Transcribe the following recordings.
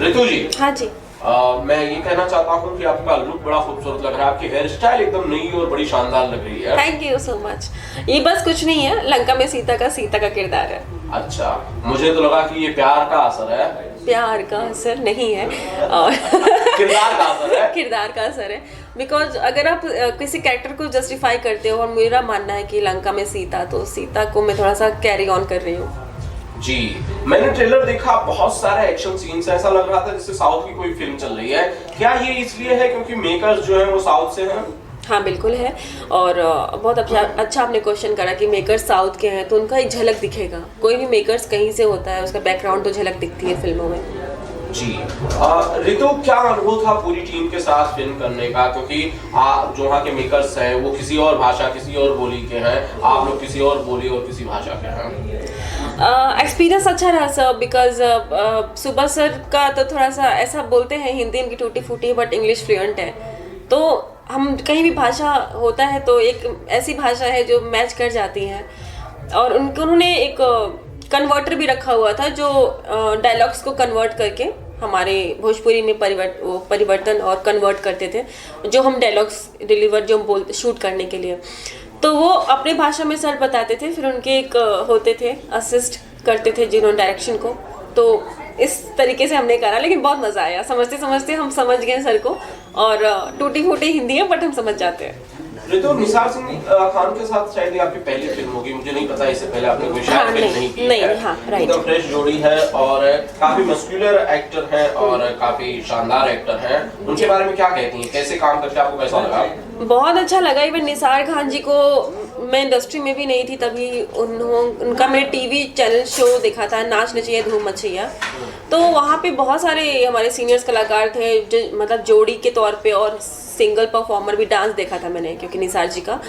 ऋतु जी। हाँ जी। मैं ये कहना चाहता हूँ कि आपका लुक बड़ा खूबसूरत लग रहा है, आपकी हेयर स्टाइल एकदम नई और बड़ी शानदार लग रही है। Thank you so much. ये बस कुछ नहीं है, लंका में सीता का किरदार है। अच्छा, मुझे तो लगा कि ये प्यार का असर है। प्यार का असर नहीं है और किरदार का असर है। किरदार का असर है। बिकॉज अगर आप किसी कैरेक्टर को जस्टिफाई करते हो, और मेरा मानना है कि लंका में सीता, तो सीता को मैं थोड़ा सा कैरी ऑन कर रही हूँ। जी, मैंने ट्रेलर देखा, बहुत सारे एक्शन सीन्स, ऐसा लग रहा था जैसे साउथ की कोई फिल्म चल रही है। क्या ये इसलिए है क्योंकि मेकर्स जो है वो साउथ से हैं? हाँ बिल्कुल है। और बहुत अच्छा आपने क्वेश्चन करा कि मेकर्स साउथ के हैं तो उनका एक झलक दिखेगा। कोई भी मेकर्स कहीं से होता है, उसका बैकग्राउंड तो झलक दिखती है फिल्मों में। जी, ऋतु, क्या अनुभव था पूरी टीम के साथ फिल्म करने का? क्योंकि जो वहाँ के मेकर्स हैं वो किसी और भाषा, किसी और बोली के हैं, आप लोग किसी और बोली और किसी भाषा के हैं। एक्सपीरियंस अच्छा रहा सर, बिकॉज सुबह सर का तो थोड़ा सा ऐसा बोलते हैं, हिंदी इनकी टूटी फूटी है बट इंग्लिश फ्लुएंट है। तो हम कहीं भी भाषा होता है तो एक ऐसी भाषा है जो मैच कर जाती है। और उन्होंने एक कन्वर्टर भी रखा हुआ था जो डायलॉग्स को कन्वर्ट करके हमारे भोजपुरी में परिवर्तन और कन्वर्ट करते थे, जो हम डायलॉग्स डिलीवर जो हम बोलते शूट करने के लिए। तो वो अपने भाषा में सर बताते थे, फिर उनके एक होते थे असिस्ट करते थे जिन्होंने डायरेक्शन को। तो इस तरीके से हमने करा, लेकिन बहुत मज़ा आया। समझते समझते हम समझ गए सर को, और टूटी फूटी हिंदी है बट हम समझ जाते हैं। ऋतु, निसार सिंह खान के साथ शायद ये आपकी पहली फिल्म होगी, मुझे नहीं पता इससे पहले आपने कोई शायद फिल्म नहीं की है। हाँ, राइट। एकदम फ्रेश जोड़ी है और काफी मस्कुलर एक्टर हैं और काफी शानदार एक्टर हैं। उनके बारे में क्या कहती हैं, कैसे काम करके आपको कैसा लगा? बहुत अच्छा लगा। इवन निसार खान जी को मैं इंडस्ट्री में भी नहीं थी तभी उनका मैंने टीवी चैनल शो देखा था, नाच नचिया धूम मचिया। तो वहाँ पे बहुत सारे हमारे सीनियर्स कलाकार थे जो मतलब जोड़ी के तौर पे, और सिंगल परफॉर्मर भी डांस देखा था मैंने क्योंकि निसार जी का।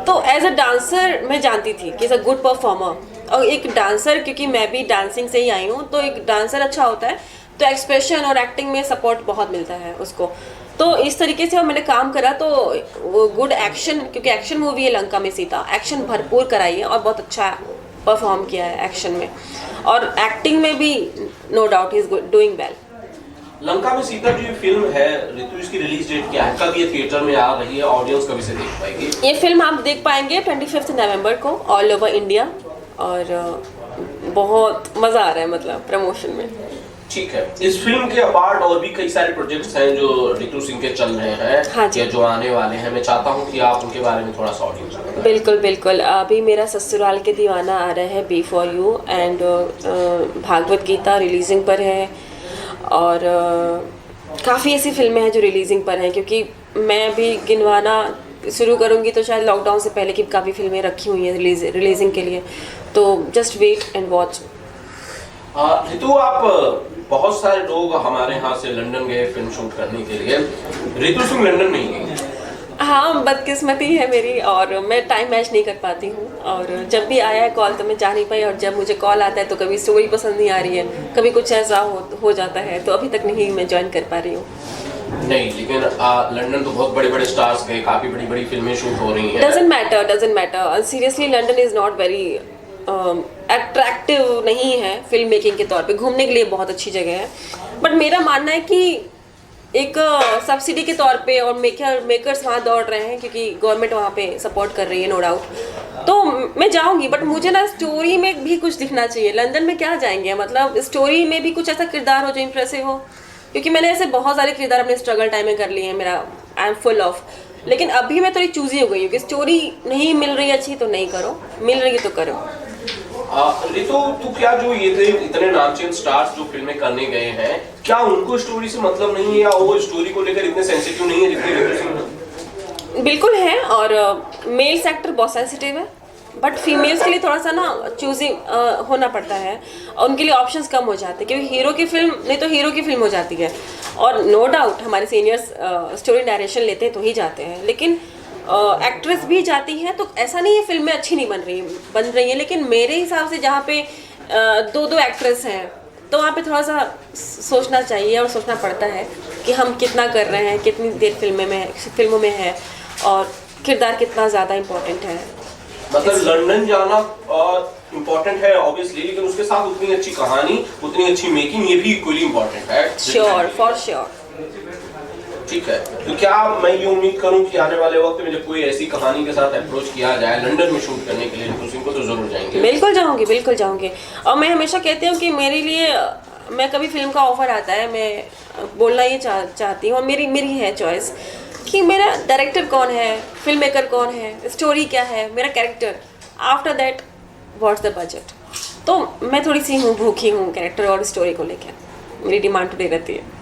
तो एज अ डांसर मैं जानती थी कि एज अ गुड परफॉर्मर, और एक डांसर क्योंकि मैं भी डांसिंग से ही आई हूँ, तो एक डांसर अच्छा होता है तो एक्सप्रेशन और एक्टिंग में सपोर्ट बहुत मिलता है उसको। तो इस तरीके से मैंने काम करा, तो वो गुड एक्शन, क्योंकि एक्शन मूवी है लंका में सीता, एक्शन भरपूर कराई है और बहुत अच्छा परफॉर्म किया है एक्शन में, और एक्टिंग में भी no doubt he is doing well. Lanka में सीता जो फिल्म है ऋतु, इसकी रिलीज डेट क्या है? कब ये थिएटर में आ रही है? ऑडियंस कब इसे देख पाएगी? ये फिल्म आप देख पाएंगे 25 नवंबर को ऑल ओवर इंडिया, और बहुत मज़ा आ रहा है मतलब प्रमोशन में। ठीक है, इस फिल्म के अपार्ट और भी कई सारे प्रोजेक्ट्स हैं जो ऋतु सिंह के चल रहे हैं। हाँ जी। या जो आने वाले हैं, मैं चाहता हूँ कि आप उनके बारे में थोड़ा सा ऑडियंस को बताएं। बिल्कुल बिल्कुल। अभी मेरा ससुराल के दीवाना आ रहा है be for you, and Bhagavad Gita releasing पर है, और काफ़ी ऐसी फिल्में हैं जो रिलीजिंग पर हैं, क्योंकि मैं भी गिनवाना शुरू करूँगी तो शायद लॉकडाउन से पहले की काफ़ी फिल्में रखी हुई हैं रिलीजिंग के लिए। तो जस्ट वेट एंड वॉच। ऋतु, आप बहुत सारे लोग हमारे यहाँ से लंदन गए फिल्म शूट करने के लिए, ऋतु सिंह लंदन नहीं गई। हाँ, बदकिस्मती है मेरी, और मैं टाइम मैच नहीं कर पाती हूँ, और जब भी आया है कॉल तो मैं जा नहीं पाई, और जब मुझे कॉल आता है तो कभी स्टोरी पसंद नहीं आ रही है, कभी कुछ ऐसा हो जाता है, तो अभी तक नहीं मैं ज्वाइन कर पा रही हूँ। नहीं, लेकिन लंदन तो बहुत बड़े बड़े स्टार्स गए, काफी बड़ी बड़ी फिल्में शूट हो रही हैं। Doesn't matter seriously, London is not very attractive नहीं है फिल्म मेकिंग के तौर पे। घूमने के लिए बहुत अच्छी जगह है, बट मेरा मानना है कि एक सब्सिडी के तौर पे, और मेकर्स वहाँ दौड़ रहे हैं क्योंकि गवर्नमेंट वहाँ पे सपोर्ट कर रही है, नो डाउट। तो मैं जाऊँगी, बट मुझे ना स्टोरी में भी कुछ दिखना चाहिए। लंदन में क्या जाएंगे, मतलब स्टोरी में भी कुछ ऐसा किरदार हो जो इम्प्रेसिव हो, क्योंकि मैंने ऐसे बहुत सारे किरदार अपने स्ट्रगल टाइम में कर लिए हैं। मेरा आई एम फुल ऑफ, लेकिन अभी मैं थोड़ी चूजी हो गई हूँ कि स्टोरी नहीं मिल रही अच्छी तो नहीं करो, मिल रही है तो करो। ऋतु, तो क्या जो ये इतने नामचीन स्टार्स जो फिल्में करने गए हैं, क्या उनको स्टोरी से मतलब नहीं है, या वो स्टोरी को लेकर इतने सेंसिटिव नहीं है जितने ऋतु सिंह? बिल्कुल है, और मेल सेक्टर बहुत सेंसिटिव है, बट फीमेल्स के लिए थोड़ा सा ना चूजिंग होना पड़ता है, और उनके लिए ऑप्शंस कम हो जाते हैं, क्योंकि हीरो की फिल्म नहीं तो हीरो की फिल्म हो जाती है। और नो डाउट हमारे सीनियर्स स्टोरी नरेशन लेते हैं तो ही जाते हैं, लेकिन एक्ट्रेस भी जाती है, तो ऐसा नहीं है फिल्म में अच्छी नहीं बन रही है। लेकिन मेरे हिसाब से जहाँ पे दो एक्ट्रेस हैं, तो वहाँ पे थोड़ा सा सोचना चाहिए, और सोचना पड़ता है कि हम कितना कर रहे हैं, कितनी देर फिल्मों में है, और किरदार कितना ज़्यादा इम्पोर्टेंट है। मतलब लंदन जाना और इम्पोर्टेंट है ऑब्वियसली, लेकिन उसके साथ उतनी अच्छी कहानी, उतनी अच्छी मेकिंग, ये भी इक्वली इम्पोर्टेंट है। Sure, for sure. ठीक है, तो क्या मैं ये उम्मीद करूं कि आने वाले वक्त में जब कोई ऐसी कहानी के साथ अप्रोच किया जाए लंदन में शूट करने के लिए, रितु सिंह को तो जरूर जाएंगे? बिल्कुल जाऊंगी, बिल्कुल जाऊंगी। और मैं हमेशा कहती हूँ कि मेरे लिए, मैं कभी फिल्म का ऑफर आता है, मैं बोलना ये चाहती हूँ, और मेरी है चॉइस कि मेरा डायरेक्टर कौन है, फिल्म मेकर कौन है, स्टोरी क्या है, मेरा character, after that what's the budget. तो मैं थोड़ी सी भूखी हूँ कैरेक्टर और स्टोरी को लेकर, मेरी डिमांड टुडे रहती है।